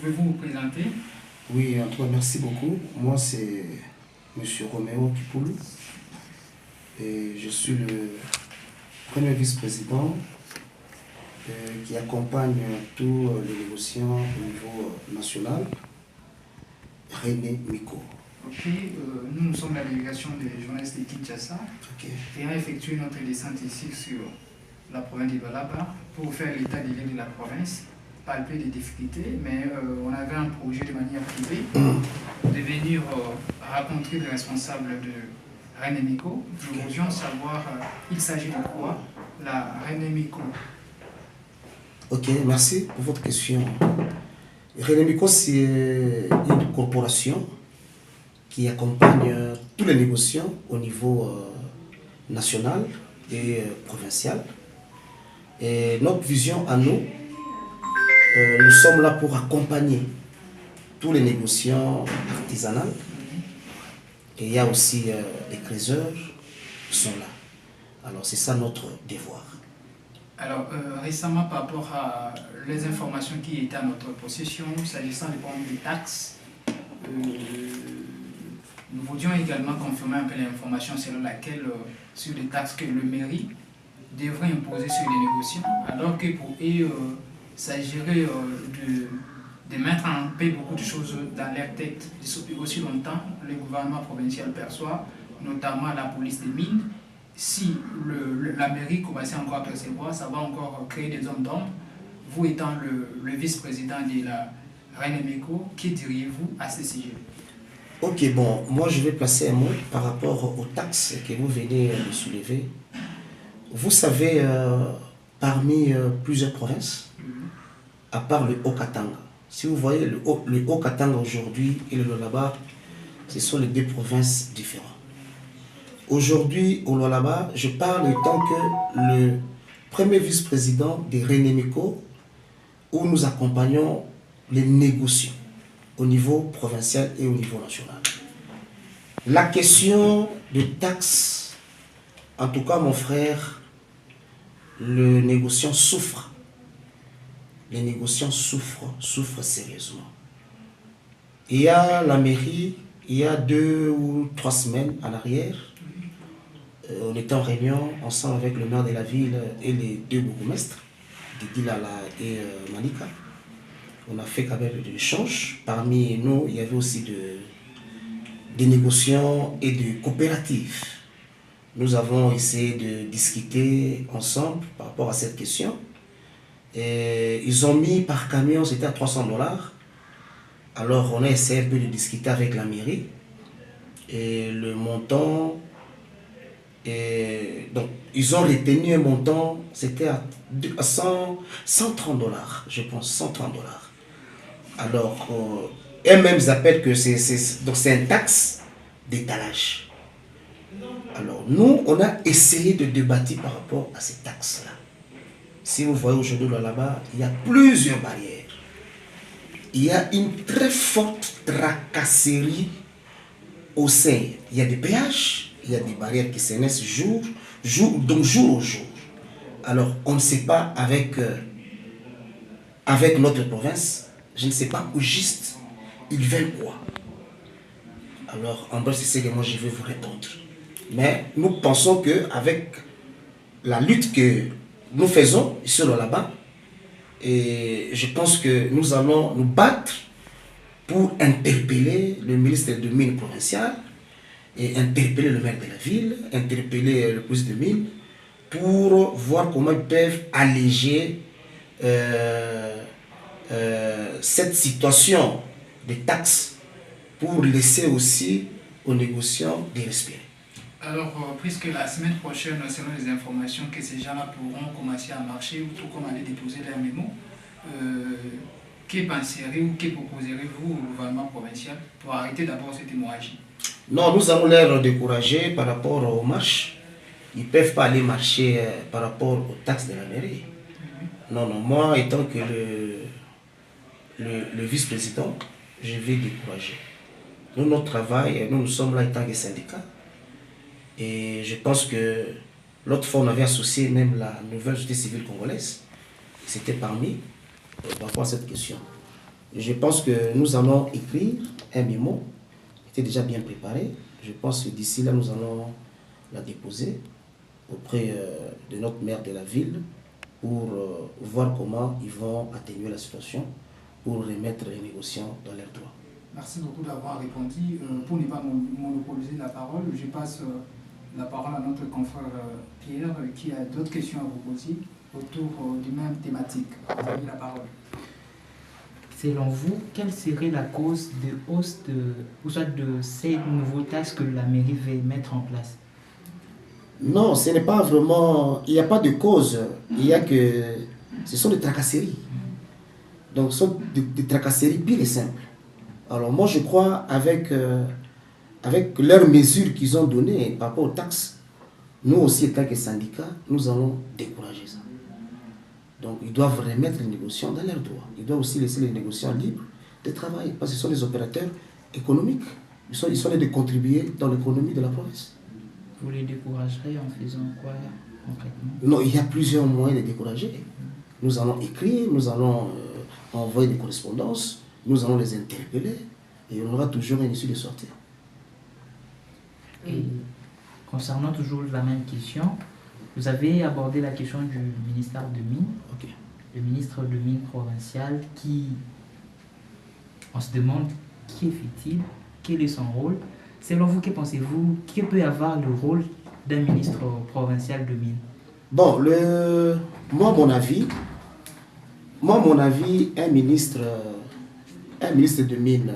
Pouvez-vous vous présenter? Oui, Antoine, merci beaucoup. Moi, c'est M. Roméo Kipoulou et je suis le premier vice-président qui accompagne tous les négociants au niveau national, René Miko. Ok, nous sommes la délégation des journalistes de Kinshasa et a effectué notre descente ici sur la province de Lualaba pour faire l'état des lieux de la province, palper des difficultés, mais on avait un projet de manière privée de venir rencontrer les responsables de René Miko. Nous voulions savoir, il s'agit de quoi, la René Miko? Ok, merci pour votre question. René Miko, c'est une corporation qui accompagne tous les négociants au niveau national et provincial. Et notre vision à nous, nous sommes là pour accompagner tous les négociants artisanaux. Et il y a aussi les créateurs qui sont là. Alors c'est ça notre devoir. Alors récemment, par rapport à les informations qui étaient à notre possession, s'agissant des problèmes des taxes, nous voulions également confirmer un peu l'information selon laquelle, sur les taxes que le mairie devrait imposer sur les négociants, alors que pour eux, s'agirait de mettre en paix beaucoup de choses dans leur tête. Aussi longtemps, le gouvernement provincial perçoit, notamment la police des mines. Si la mairie commençait encore à percevoir, ça va encore créer des zones d'ombre. Vous étant le vice-président de la René Miko, que diriez-vous à ce sujet? Ok, bon, moi je vais placer un mot par rapport aux taxes que vous venez de soulever. Vous savez, parmi plusieurs provinces, à part le Haut-Katanga, si vous voyez le Haut-Katanga aujourd'hui et le Lualaba, ce sont les deux provinces différentes. Aujourd'hui, au Lualaba, je parle en tant que le premier vice-président de René Miko, où nous accompagnons les négociants au niveau provincial et au niveau national. La question de taxes, en tout cas mon frère, le négociant souffre. Les négociants souffrent sérieusement. Il y a la mairie, il y a 2 ou 3 semaines en arrière, on était en réunion ensemble avec le maire de la ville et les 2 bourgmestres, Didi Lala et Malika. On a fait quand même des échanges. Parmi nous, il y avait aussi des négociants et des coopératives. Nous avons essayé de discuter ensemble par rapport à cette question. Et ils ont mis par camion, c'était à 300 $. Alors on a essayé un peu de discuter avec la mairie. Et le montant, donc ils ont retenu un montant, c'était à 130 $, je pense, 130 $. Alors, eux-mêmes appellent que c'est une taxe d'étalage. Alors, nous, on a essayé de débattre par rapport à ces taxes-là. Si vous voyez aujourd'hui là-bas, il y a plusieurs barrières. Il y a une très forte tracasserie au sein. Il y a des péages, il y a des barrières qui se naissent jour au jour. Alors, on ne sait pas avec notre province, je ne sais pas où juste ils veulent quoi. Alors, en bas, c'est ce que moi je vais vous répondre. Mais nous pensons qu'avec la lutte que nous faisons ici là-bas, et je pense que nous allons nous battre pour interpeller le ministre de Mines provincial et interpeller le maire de la ville, interpeller le police de Mines pour voir comment ils peuvent alléger cette situation des taxes pour laisser aussi aux négociants de respirer. Alors, puisque la semaine prochaine, selon les informations, que ces gens-là pourront commencer à marcher ou tout comme aller déposer leur mémo, que penserez ou que proposerez-vous au gouvernement provincial pour arrêter d'abord cette hémorragie? Non, nous allons les décourager par rapport aux marches. Ils ne peuvent pas aller marcher par rapport aux taxes de la mairie. Non, moi, étant que le vice-président, je vais décourager. Nous, notre travail, nous sommes là étant que syndicat. Et je pense que l'autre fois, on avait associé même la nouvelle société civile congolaise. C'était parmi par rapport à cette question. Je pense que nous allons écrire un mémo qui était déjà bien préparé. Je pense que d'ici là, nous allons la déposer auprès de notre maire de la ville pour voir comment ils vont atténuer la situation pour remettre les négociants dans leurs droits. Merci beaucoup d'avoir répondu. Pour ne pas monopoliser la parole, je passe la parole à notre confrère Pierre qui a d'autres questions à vous poser autour du même thématique. Vous avez la parole. Selon vous, quelle serait la cause de hausse ou soit de ces nouveaux taxes que la mairie veut mettre en place? Non, ce n'est pas vraiment... Il n'y a pas de cause. Il y a que... Ce sont des tracasseries. Donc, ce sont des tracasseries pires et simples. Alors, moi, je crois, avec leurs mesures qu'ils ont données par rapport aux taxes, nous aussi, en tant que syndicats, nous allons décourager ça. Donc, ils doivent remettre les négociants dans leurs droits. Ils doivent aussi laisser les négociants libres de travailler, parce que ce sont des opérateurs économiques. Ils sont là de contribuer dans l'économie de la province. Vous les découragerez en faisant quoi concrètement? Non, il y a plusieurs moyens de décourager. Nous allons écrire, nous allons envoyer des correspondances, nous allons les interpeller, et on aura toujours une issue de sortie. Et concernant toujours la même question, vous avez abordé la question du ministère de Mines, Okay. le ministre de Mines provincial, qui, on se demande qui fait-il, quel est son rôle. Selon vous, que pensez-vous, qui peut avoir le rôle d'un ministre provincial de Mines? Bon, moi, mon avis, un ministre de Mines,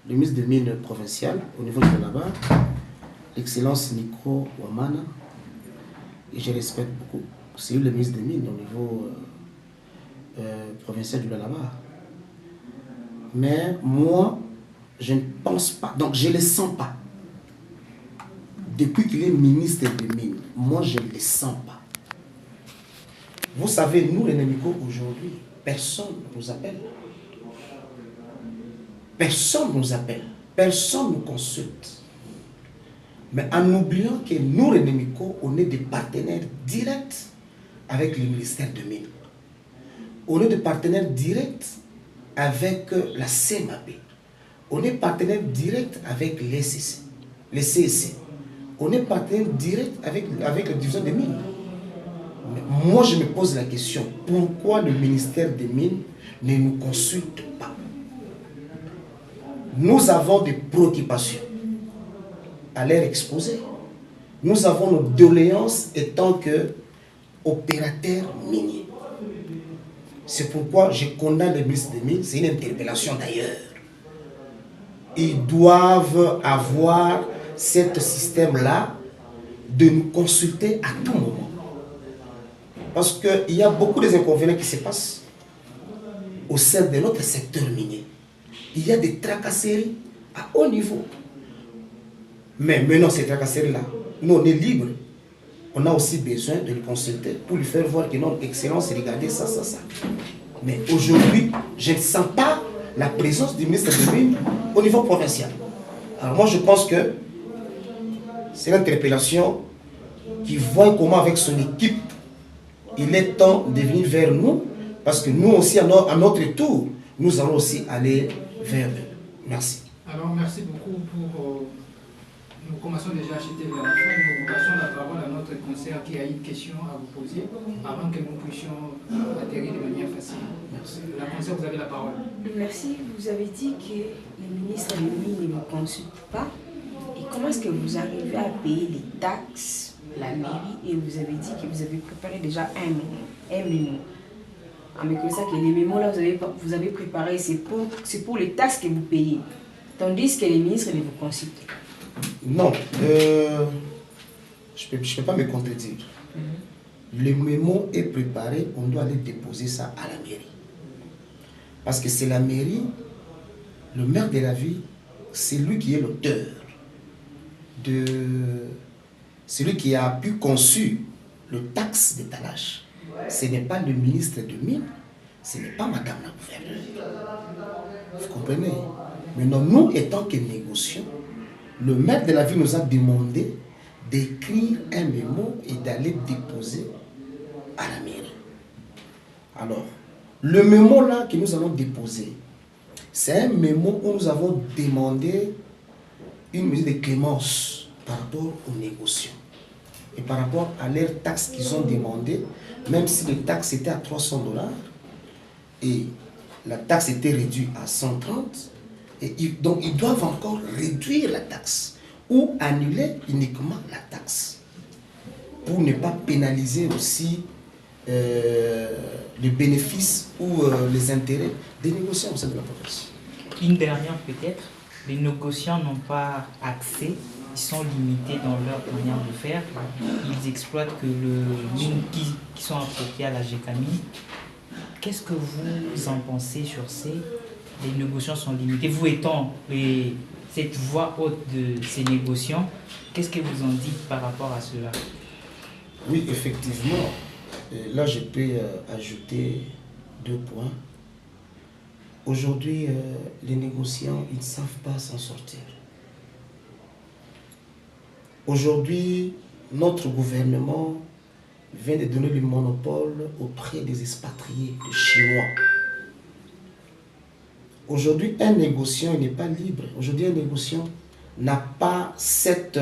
le ministre de Mines provincial au niveau de là-bas, l'excellence Nico Wamana, et je respecte beaucoup. C'est lui le ministre des Mines au niveau provincial du Lualaba. Mais moi, je ne pense pas, donc je ne le sens pas. Depuis qu'il est ministre des Mines, moi je ne le sens pas. Vous savez, nous les Némicos aujourd'hui, personne ne nous appelle. Personne ne nous appelle. Personne ne nous consulte. Mais en oubliant que nous, les Némicos, on est des partenaires directs avec le ministère de Mines. On est des partenaires directs avec la CMAP. On est partenaire direct avec les CSC. On est partenaire direct avec la division des Mines. Mais moi, je me pose la question, pourquoi le ministère des Mines ne nous consulte pas? Nous avons des préoccupations à leur exposer. Nous avons nos doléances étant que opérateurs miniers. C'est pourquoi je condamne le ministre des Mines, c'est une interpellation d'ailleurs. Ils doivent avoir ce système-là de nous consulter à tout moment. Parce qu'il y a beaucoup d'inconvénients qui se passent au sein de notre secteur minier. Il y a des tracasseries à haut niveau. Mais maintenant, ces tracasseries-là, nous, on est libres. On a aussi besoin de le consulter pour lui faire voir que notre excellence, regardez ça, ça, ça. Mais aujourd'hui, je ne sens pas la présence du ministre de Mines au niveau provincial. Alors moi, je pense que c'est l'interpellation qui voit comment avec son équipe, il est temps de venir vers nous, parce que nous aussi, à notre tour, nous allons aussi aller vers eux. Merci. Alors, merci beaucoup pour... nous commençons déjà à acheter vers la fin. Nous passons la parole à notre conseiller qui a une question à vous poser avant que nous puissions atterrir de manière facile. Merci. La conseillère, vous avez la parole. Merci. Vous avez dit que les ministres de Mines ne vous consultent pas. Et comment est-ce que vous arrivez à payer les taxes, la mairie, et vous avez dit que vous avez préparé déjà un mémo. Mais que ça, que les mémos là, vous avez préparé, c'est pour les taxes que vous payez. Tandis que les ministres ne vous consultent. Non, je ne peux pas me contredire. Le mémo est préparé, on doit aller déposer ça à la mairie. Parce que c'est la mairie, le maire de la ville, c'est lui qui est l'auteur de... C'est lui qui a pu conçu le taxe d'étalage. Ce n'est pas le ministre de Mines, ce n'est pas madame la gouverneure. Vous comprenez? Maintenant, nous, étant que négociants, le maire de la ville nous a demandé d'écrire un mémo et d'aller déposer à la mairie. Alors, le mémo là que nous allons déposer, C'est un mémo où nous avons demandé une mesure de clémence par rapport aux négociants. Et par rapport à leurs taxes qu'ils ont demandées, même si les taxes étaient à $300 et la taxe était réduite à 130, donc ils doivent encore réduire la taxe ou annuler uniquement la taxe pour ne pas pénaliser aussi les bénéfices ou les intérêts des négociants au sein de la province. Une dernière peut-être, les négociants n'ont pas accès, ils sont limités dans leur manière de faire, ils exploitent que le mines qui sont appropriés à la GECAMI. Qu'est-ce que vous en pensez sur ces... Les négociants sont limités, vous étant cette voix haute de ces négociants, qu'est-ce que vous en dites par rapport à cela? Oui, effectivement, là je peux ajouter 2 points. Aujourd'hui, les négociants, ils ne savent pas s'en sortir. Aujourd'hui, notre gouvernement vient de donner le monopole auprès des expatriés, des Chinois. Aujourd'hui, un négociant n'est pas libre. Aujourd'hui, un négociant n'a pas cette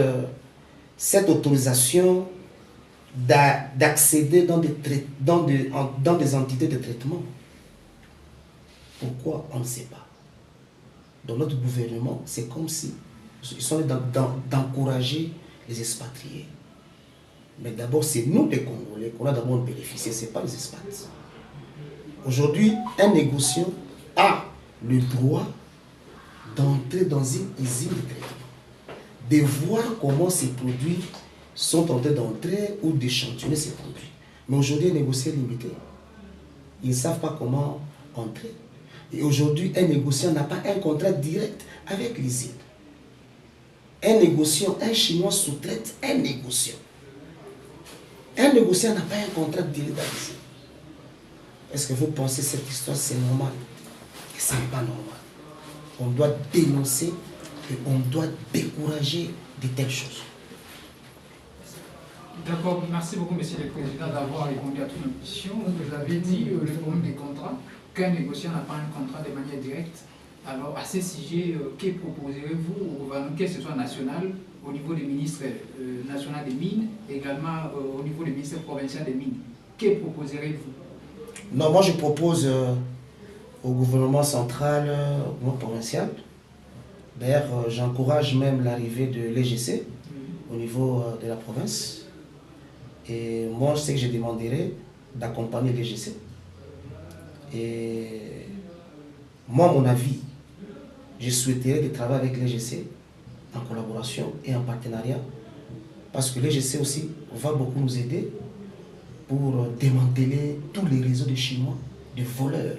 autorisation d'accéder dans des entités de traitement. Pourquoi? On ne sait pas. Dans notre gouvernement, c'est comme si ils sont d'encourager les expatriés. Mais d'abord, c'est nous les Congolais qu'on a d'abord bénéficié, ce n'est pas les expats. Aujourd'hui, un négociant a le droit d'entrer dans une usine de traitement, de voir comment ces produits sont en train d'entrer ou d'échantillonner ces produits. Mais aujourd'hui, un négociant est limité. Ils ne savent pas comment entrer. Et aujourd'hui, un négociant n'a pas un contrat direct avec l'usine. Un négociant, un Chinois sous-traite un négociant. Un négociant n'a pas un contrat direct avec l'usine. Est-ce que vous pensez que cette histoire, c'est normal? Et ce n'est pas normal. On doit dénoncer et on doit décourager de telles choses. D'accord, merci beaucoup, Monsieur le Président, d'avoir répondu à toutes nos questions. Vous avez dit le problème des contrats, qu'un négociant n'a pas un contrat de manière directe. Alors, à ce sujet, que proposerez-vous au gouvernement, que ce soit national, au niveau du ministre national des Mines, également au niveau du ministère provincial des Mines? Que proposerez-vous? Non, moi je propose au gouvernement central, au gouvernement provincial. D'ailleurs, j'encourage même l'arrivée de l'EGC au niveau de la province. Et moi, je sais que je demanderai d'accompagner l'EGC. Et moi, mon avis, je souhaiterais de travailler avec l'EGC en collaboration et en partenariat. Parce que l'EGC aussi va beaucoup nous aider pour démanteler tous les réseaux de Chinois, de voleurs,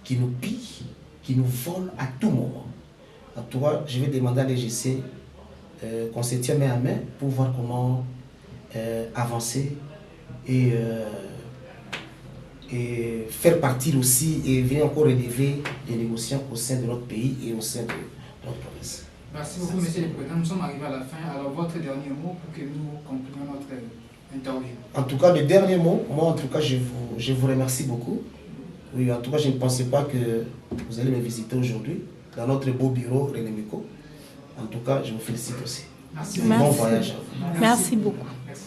qui nous pillent, qui nous volent à tout moment. En tout cas, je vais demander à l'EGC qu'on se tienne main à main pour voir comment avancer et faire partir aussi et venir encore élever les négociants au sein de notre pays et au sein de notre province. Merci beaucoup, Monsieur le Président. Nous sommes arrivés à la fin. Alors, votre dernier mot pour que nous concluions notre interview. En tout cas, le dernier mot, moi en tout cas, je vous remercie beaucoup. Oui, en tout cas, je ne pensais pas que vous allez me visiter aujourd'hui dans notre beau bureau René Miko. En tout cas, je vous félicite aussi. Merci. Bon voyage à vous. Merci beaucoup. Merci.